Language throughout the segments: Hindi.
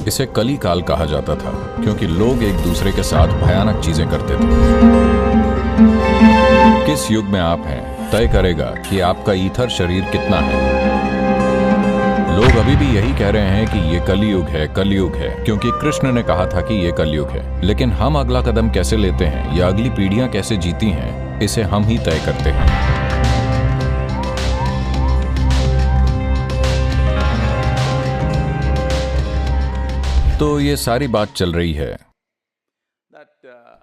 इसे कली काल कहा जाता था क्योंकि लोग एक दूसरे के साथ भयानक चीजें करते थे। किस युग में आप हैं तय करेगा कि आपका ईथर शरीर कितना है। लोग अभी भी यही कह रहे हैं कि ये कलयुग है, कलयुग है, क्योंकि कृष्ण ने कहा था कि ये कलयुग है। लेकिन हम अगला कदम कैसे लेते हैं या अगली पीढ़ियां कैसे जीती हैं, इसे हम ही तय करते हैं। तो ये सारी बात चल रही है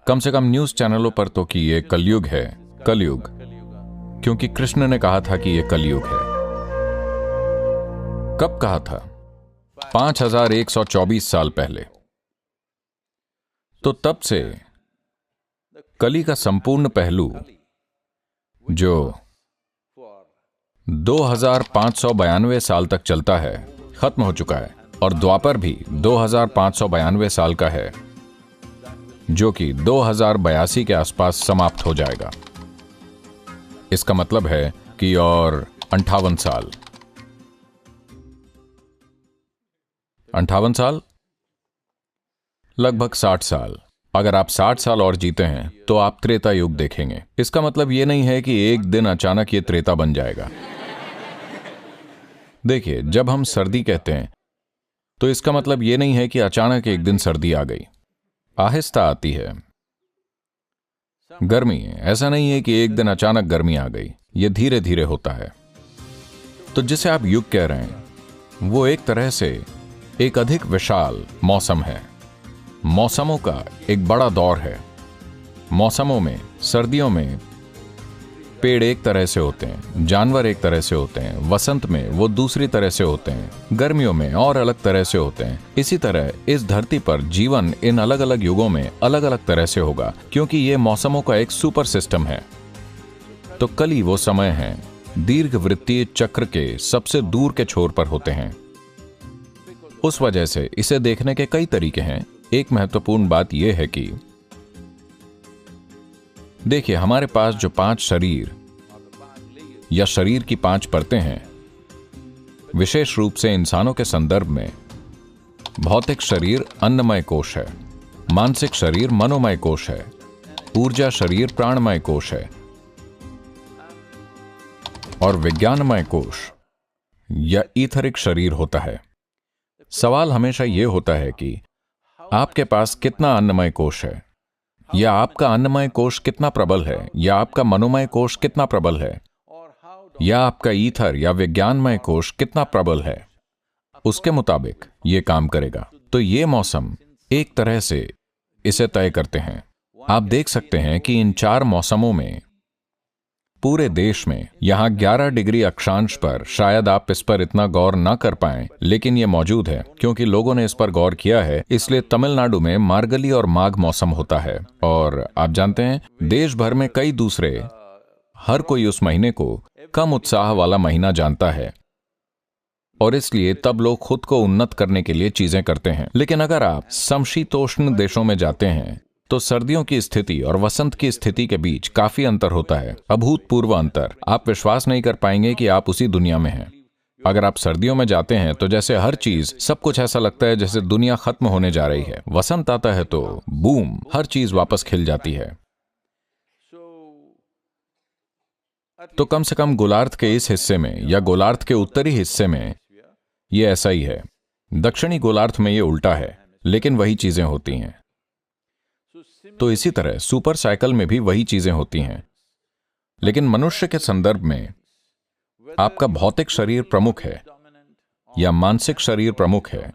कम से कम न्यूज चैनलों पर तो कि ये कलयुग है, कलयुग, क्योंकि कृष्ण ने कहा था कि ये कलयुग है। कब कहा था? 5124 साल पहले। तो तब से कली का संपूर्ण पहलू जो 2592 साल तक चलता है खत्म हो चुका है, और द्वापर भी 2592 साल का है, जो कि 2082 के आसपास समाप्त हो जाएगा। इसका मतलब है कि और 58 साल, 58 साल, लगभग 60 साल। अगर आप 60 साल और जीते हैं तो आप त्रेता युग देखेंगे। इसका मतलब यह नहीं है कि एक दिन अचानक ये त्रेता बन जाएगा। देखिए, जब हम सर्दी कहते हैं तो इसका मतलब यह नहीं है कि अचानक एक दिन सर्दी आ गई, आहिस्ता आती है। गर्मी, ऐसा नहीं है कि एक दिन अचानक गर्मी आ गई, यह धीरे धीरे होता है। तो जिसे आप युग कह रहे हैं वो एक तरह से एक अधिक विशाल मौसम है, मौसमों का एक बड़ा दौर है। मौसमों में, सर्दियों में पेड़ एक तरह से होते हैं, जानवर एक तरह से होते हैं, वसंत में वो दूसरी तरह से होते हैं, गर्मियों में और अलग तरह से होते हैं। इसी तरह इस धरती पर जीवन इन अलग अलग युगों में अलग अलग तरह से होगा, क्योंकि ये मौसमों का एक सुपर सिस्टम है। तो कली वो समय है दीर्घ वृत्तीय चक्र के सबसे दूर के छोर पर होते हैं। उस वजह से इसे देखने के कई तरीके हैं। एक महत्वपूर्ण बात यह है कि देखिए, हमारे पास जो 5 शरीर या शरीर की 5 परतें हैं, विशेष रूप से इंसानों के संदर्भ में भौतिक शरीर अन्नमय कोश है, मानसिक शरीर मनोमय कोश है, ऊर्जा शरीर प्राणमय कोश है, और विज्ञानमय कोश या ईथरिक शरीर होता है। सवाल हमेशा यह होता है कि आपके पास कितना अन्नमय कोश है, या आपका अन्नमय कोश कितना प्रबल है, या आपका मनोमय कोश कितना प्रबल है, या आपका ईथर या विज्ञानमय कोश कितना प्रबल है। उसके मुताबिक यह काम करेगा। तो ये मौसम एक तरह से इसे तय करते हैं। आप देख सकते हैं कि इन 4 मौसमों में पूरे देश में यहां 11 डिग्री अक्षांश पर शायद आप इस पर इतना गौर ना कर पाएं, लेकिन यह मौजूद है क्योंकि लोगों ने इस पर गौर किया है। इसलिए तमिलनाडु में मार्गली और माघ मौसम होता है, और आप जानते हैं देश भर में कई दूसरे, हर कोई उस महीने को कम उत्साह वाला महीना जानता है, और इसलिए तब लोग खुद को उन्नत करने के लिए चीजें करते हैं। लेकिन अगर आप समशीतोष्ण देशों में जाते हैं तो सर्दियों की स्थिति और वसंत की स्थिति के बीच काफी अंतर होता है, अभूतपूर्व अंतर। आप विश्वास नहीं कर पाएंगे कि आप उसी दुनिया में हैं। अगर आप सर्दियों में जाते हैं तो जैसे हर चीज, सब कुछ ऐसा लगता है जैसे दुनिया खत्म होने जा रही है। वसंत आता है तो बूम, हर चीज वापस खिल जाती है। तो कम से कम गोलार्ध के इस हिस्से में या गोलार्ध के उत्तरी हिस्से में ये ऐसा ही है। दक्षिणी गोलार्ध में ये उल्टा है, लेकिन वही चीजें होती हैं। तो इसी तरह सुपर साइकिल में भी वही चीजें होती हैं, लेकिन मनुष्य के संदर्भ में आपका भौतिक शरीर प्रमुख है या मानसिक शरीर प्रमुख है,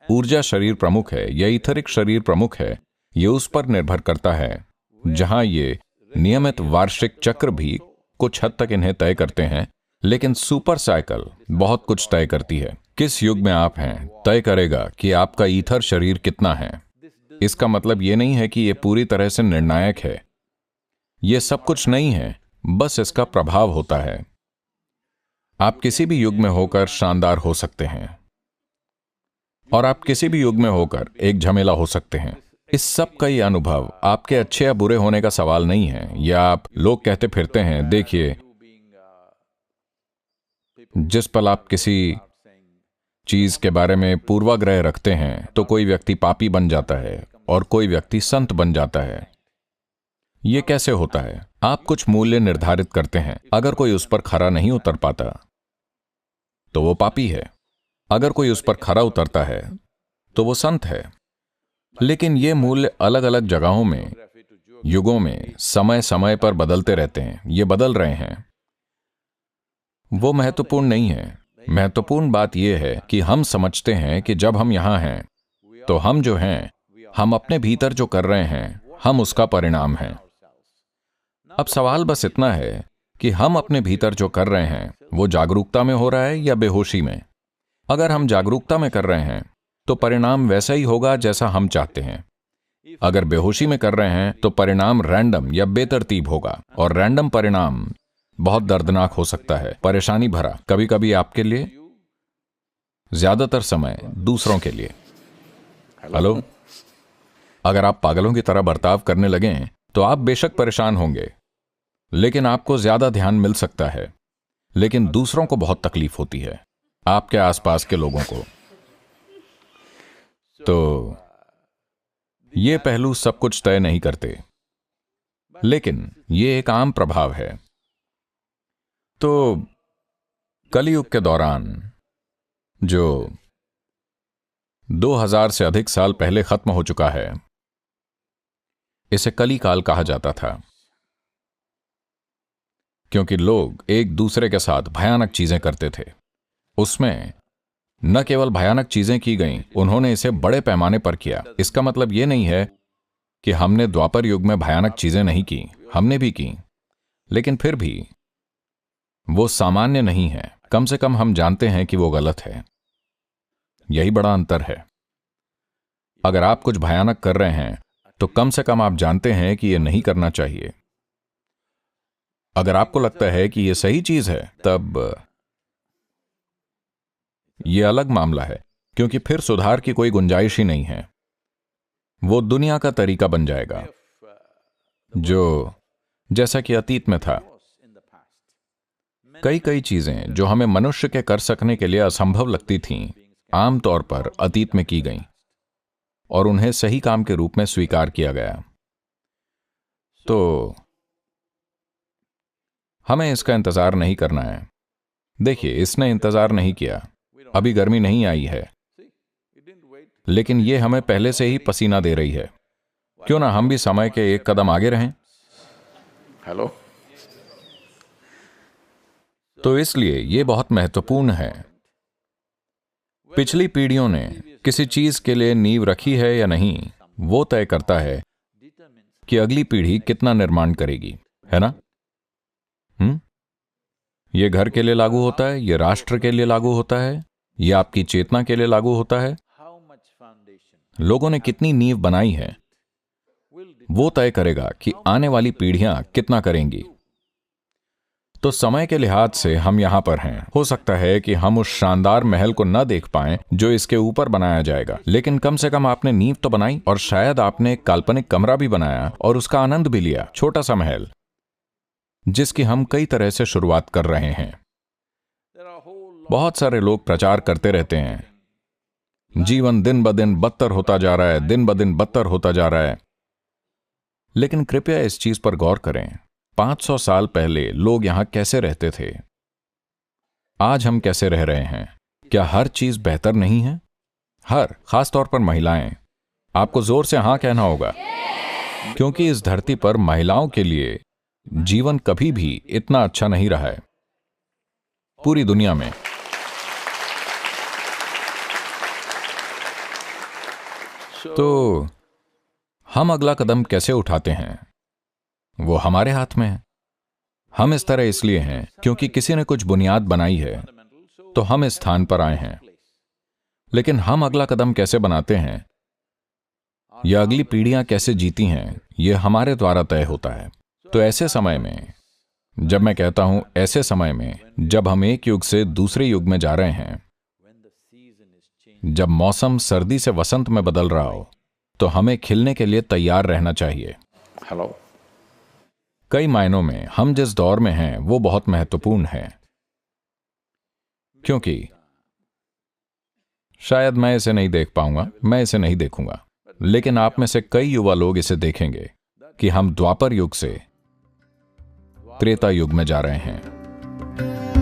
ऊर्जा शरीर प्रमुख है या ईथरिक शरीर प्रमुख है, यह उस पर निर्भर करता है। जहां ये नियमित वार्षिक चक्र भी कुछ हद तक इन्हें तय करते हैं, लेकिन सुपर साइकिल बहुत कुछ तय करती है। किस युग में आप हैं तय करेगा कि आपका ईथर शरीर कितना है। इसका मतलब यह नहीं है कि यह पूरी तरह से निर्णायक है। यह सब कुछ नहीं है, बस इसका प्रभाव होता है। आप किसी भी युग में होकर शानदार हो सकते हैं, और आप किसी भी युग में होकर एक झमेला हो सकते हैं। इस सब का यह अनुभव आपके अच्छे या बुरे होने का सवाल नहीं है। या आप लोग कहते फिरते हैं, देखिए, जिस पल आप किसी चीज के बारे में पूर्वाग्रह रखते हैं तो कोई व्यक्ति पापी बन जाता है और कोई व्यक्ति संत बन जाता है। यह कैसे होता है? आप कुछ मूल्य निर्धारित करते हैं, अगर कोई उस पर खरा नहीं उतर पाता तो वो पापी है, अगर कोई उस पर खरा उतरता है तो वो संत है। लेकिन ये मूल्य अलग अलग जगहों में, युगों में, समय समय पर बदलते रहते हैं। ये बदल रहे हैं, वो महत्वपूर्ण नहीं है। महत्वपूर्ण बात यह है कि हम समझते हैं कि जब हम यहां हैं तो हम जो हैं, हम अपने भीतर जो कर रहे हैं, हम उसका परिणाम हैं। अब सवाल बस इतना है कि हम अपने भीतर जो कर रहे हैं वो जागरूकता में हो रहा है या बेहोशी में। अगर हम जागरूकता में कर रहे हैं तो परिणाम वैसा ही होगा जैसा हम चाहते हैं। अगर बेहोशी में कर रहे हैं तो परिणाम रैंडम या बेतरतीब होगा, और रैंडम परिणाम बहुत दर्दनाक हो सकता है, परेशानी भरा, कभी कभी आपके लिए, ज्यादातर समय दूसरों के लिए। हेलो, अगर आप पागलों की तरह बर्ताव करने लगें तो आप बेशक परेशान होंगे, लेकिन आपको ज्यादा ध्यान मिल सकता है। लेकिन दूसरों को बहुत तकलीफ होती है, आपके आसपास के लोगों को। तो ये पहलू सब कुछ तय नहीं करते, लेकिन ये एक आम प्रभाव है। तो कलियुग के दौरान, जो 2000 से अधिक साल पहले खत्म हो चुका है, इसे कली काल कहा जाता था, क्योंकि लोग एक दूसरे के साथ भयानक चीजें करते थे। उसमें न केवल भयानक चीजें की गईं, उन्होंने इसे बड़े पैमाने पर किया। इसका मतलब यह नहीं है कि हमने द्वापर युग में भयानक चीजें नहीं की, हमने भी की, लेकिन फिर भी वो सामान्य नहीं है। कम से कम हम जानते हैं कि वो गलत है। यही बड़ा अंतर है। अगर आप कुछ भयानक कर रहे हैं तो कम से कम आप जानते हैं कि यह नहीं करना चाहिए। अगर आपको लगता है कि यह सही चीज है, तब यह अलग मामला है, क्योंकि फिर सुधार की कोई गुंजाइश ही नहीं है। वो दुनिया का तरीका बन जाएगा, जो जैसा कि अतीत में था। कई कई चीजें जो हमें मनुष्य के कर सकने के लिए असंभव लगती थीं, आमतौर पर अतीत में की गईं, और उन्हें सही काम के रूप में स्वीकार किया गया। तो हमें इसका इंतजार नहीं करना है। देखिए, इसने इंतजार नहीं किया। अभी गर्मी नहीं आई है, लेकिन यह हमें पहले से ही पसीना दे रही है। क्यों ना हम भी समय के एक कदम आगे रहें? हेलो। तो इसलिए यह बहुत महत्वपूर्ण है। पिछली पीढ़ियों ने किसी चीज के लिए नींव रखी है या नहीं, वो तय करता है कि अगली पीढ़ी कितना निर्माण करेगी, है ना? यह घर के लिए लागू होता है, यह राष्ट्र के लिए लागू होता है, यह आपकी चेतना के लिए लागू होता है। लोगों ने कितनी नींव बनाई है, वो तय करेगा कि आने वाली पीढ़ियां कितना करेंगी। तो समय के लिहाज से हम यहां पर हैं। हो सकता है कि हम उस शानदार महल को न देख पाएं जो इसके ऊपर बनाया जाएगा, लेकिन कम से कम आपने नींव तो बनाई, और शायद आपने एक काल्पनिक कमरा भी बनाया और उसका आनंद भी लिया। छोटा सा महल जिसकी हम कई तरह से शुरुआत कर रहे हैं। बहुत सारे लोग प्रचार करते रहते हैं, जीवन दिन ब दिन बदतर होता जा रहा है, दिन ब दिन बदतर होता जा रहा है। लेकिन कृपया इस चीज पर गौर करें, 500 साल पहले लोग यहां कैसे रहते थे, आज हम कैसे रह रहे हैं। क्या हर चीज बेहतर नहीं है? खासतौर पर महिलाएं। आपको जोर से हां कहना होगा, क्योंकि इस धरती पर महिलाओं के लिए जीवन कभी भी इतना अच्छा नहीं रहा है पूरी दुनिया में। तो हम अगला कदम कैसे उठाते हैं, वो हमारे हाथ में है। हम इस तरह इसलिए हैं क्योंकि किसी ने कुछ बुनियाद बनाई है, तो हम इस स्थान पर आए हैं। लेकिन हम अगला कदम कैसे बनाते हैं या अगली पीढ़ियां कैसे जीती हैं, यह हमारे द्वारा तय होता है। तो ऐसे समय में, जब मैं कहता हूं ऐसे समय में, जब हम एक युग से दूसरे युग में जा रहे हैं, जब मौसम सर्दी से वसंत में बदल रहा हो, तो हमें खिलने के लिए तैयार रहना चाहिए। हेलो। कई मायनों में हम जिस दौर में हैं वो बहुत महत्वपूर्ण है, क्योंकि शायद मैं इसे नहीं देख पाऊंगा, मैं इसे नहीं देखूंगा, लेकिन आप में से कई युवा लोग इसे देखेंगे कि हम द्वापर युग से त्रेता युग में जा रहे हैं।